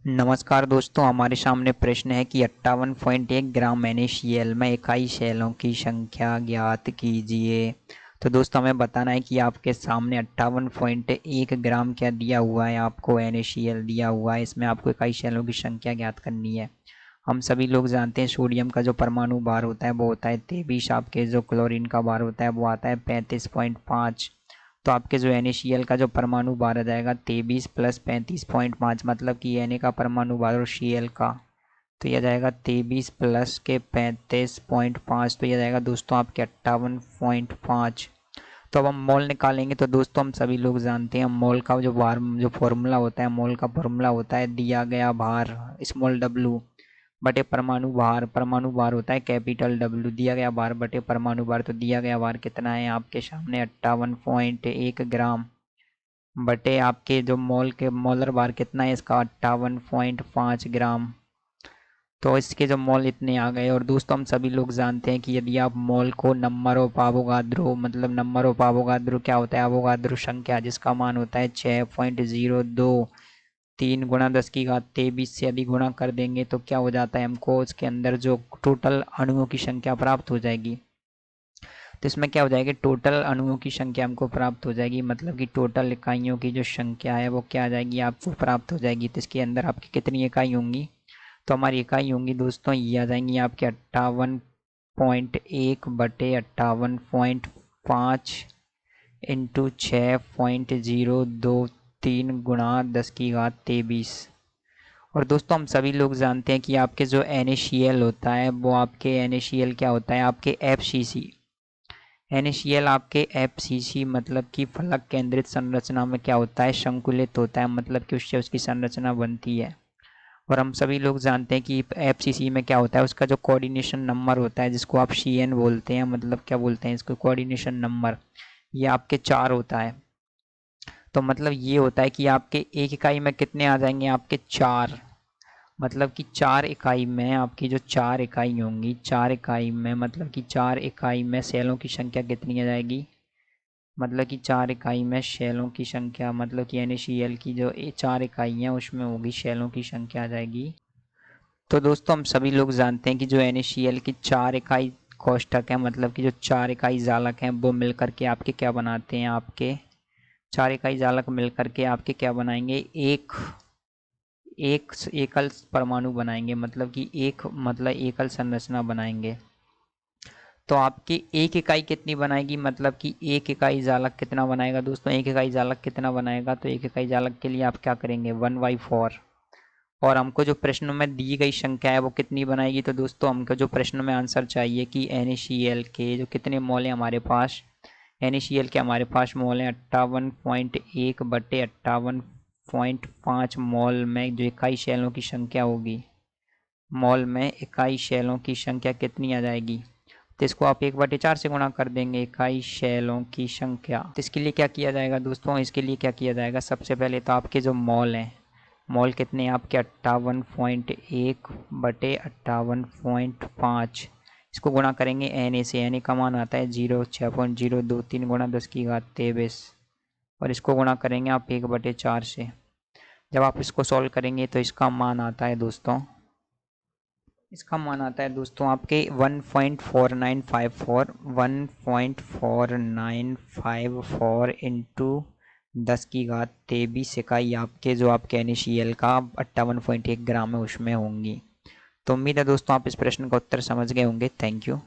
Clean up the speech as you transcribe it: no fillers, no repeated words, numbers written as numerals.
नमस्कार दोस्तों, हमारे सामने प्रश्न है कि 58.1 ग्राम NaCl में इकाई शैलों की संख्या ज्ञात कीजिए। तो दोस्तों हमें बताना है कि आपके सामने 58.1 ग्राम क्या दिया हुआ है, आपको NaCl दिया हुआ है। इसमें आपको इकाई शैलों की संख्या ज्ञात करनी है। हम सभी लोग जानते हैं सोडियम का जो परमाणु भार होता है वो होता है 23। आपके जो क्लोरीन का भार होता है वो आता है 35.5। तो आपके जो NaCl का जो परमाणु भार आ जाएगा 23 प्लस 35.5, मतलब कि Na का परमाणु भार और Cl का, तो यह जाएगा 23 प्लस के 35.5, तो यह जाएगा दोस्तों आपके 58.5। तो अब हम मोल निकालेंगे। तो दोस्तों हम सभी लोग जानते हैं मोल का जो भार जो फॉर्मूला होता है, मोल का फॉर्मूला होता है दिया गया भार स्मॉल w बटे परमाणु भार होता है कैपिटल W। दिया गया भार बटे परमाणु भार, तो दिया गया भार कितना है आपके सामने 58.1 ग्राम बटे आपके जो मोल के मोलर भार कितना है इसका 58.5 ग्राम। तो इसके जो मोल इतने आ गए। और दोस्तों हम सभी लोग जानते हैं कि यदि आप मोल को नंबर ऑफ अवोगाद्रो, मतलब नंबर ऑफ अवोगाद्रो क्या होता है, अवोगाद्रो संख्या जिसका मान होता है 6.02, 3 × 10⁻23 से यदि गुणा कर देंगे तो क्या हो जाता है, हमको उसके अंदर जो टोटल अणुओं की संख्या प्राप्त हो जाएगी। तो इसमें क्या हो जाएगी, टोटल अणुओं की संख्या हमको प्राप्त हो जाएगी, मतलब कि टोटल इकाइयों की जो संख्या है वो क्या आ जाएगी, आपको प्राप्त हो जाएगी। तो इसके अंदर आपकी कितनी इकाई होंगी, तो हमारी इकाई होंगी दोस्तों ये आ जाएंगी आपके 58.1 बटे 58.5 इंटू 6.023 गुणा 10⁻23। और दोस्तों हम सभी लोग जानते हैं कि आपके जो NaCl होता है वो आपके NaCl क्या होता है, आपके FCC। NaCl आपके FCC मतलब कि फलक केंद्रित संरचना में क्या होता है, संकुलित होता है, मतलब कि उससे उसकी संरचना बनती है। और हम सभी लोग जानते हैं कि FCC में क्या होता है, उसका जो कोऑर्डिनेशन नंबर होता है जिसको आप CN बोलते हैं, मतलब क्या बोलते हैं इसको, कोऑर्डिनेशन नंबर, ये आपके 4 होता है। तो मतलब ये होता है कि आपके एक इकाई में कितने आ जाएंगे, आपके 4, मतलब कि 4 इकाई में आपकी जो 4 इकाई होंगी, 4 इकाई में मतलब कि 4 इकाई में सेलों की संख्या कितनी आ जाएगी, मतलब कि 4 इकाई में शेलों की संख्या, मतलब कि NaCl की जो 4 इकाई हैं उसमें होगी शेलों की संख्या आ जाएगी। तो दोस्तों हम सभी लोग जानते हैं कि जो NaCl की 4 इकाई कोष्ठक है, मतलब कि जो 4 इकाई जालक हैं वो मिलकर के आपके क्या बनाते हैं, आपके 4 इकाई जालक मिलकर के आपके क्या बनाएंगे, एक एक एकल परमाणु बनाएंगे, मतलब कि एकल संरचना बनाएंगे। तो आपकी एक इकाई कितनी बनाएगी, मतलब कि एक इकाई जालक कितना बनाएगा दोस्तों, एक इकाई जालक कितना बनाएगा, तो एक इकाई जालक के लिए आप क्या करेंगे 1/4। और हमको जो प्रश्न में दी गई संख्या है वो कितनी बनाएगी, तो दोस्तों हमको जो प्रश्न में आंसर चाहिए कि NaCl के जो कितने मोल हैं हमारे पास, NaCl के हमारे पास मोल हैं 58.1 बटे 58.5 मोल में जो इकाई शैलों की संख्या होगी, मोल में इकाई शैलों की संख्या कितनी आ जाएगी, तो इसको आप 1/4 से गुणा कर देंगे इकाई शैलों की संख्या। तो इसके लिए क्या किया जाएगा दोस्तों, इसके लिए क्या किया जाएगा, सबसे पहले तो आपके जो मोल हैं, मोल कितने हैं आपके 58.1 बटे 58.5, इसको गुणा करेंगे Na से। Na का मान आता है 6.023 गुणा 10⁻23, और इसको गुणा करेंगे आप 1/4 से। जब आप इसको सॉल्व करेंगे तो इसका मान आता है दोस्तों, इसका मान आता है दोस्तों आपके 1.4954, 1.4954 इंटू 10⁻23 इकाई आपके जो आपके NaCl का 58.1 ग्राम है उसमें होंगी। तो उम्मीद है दोस्तों आप इस प्रश्न का उत्तर समझ गए होंगे। Thank you.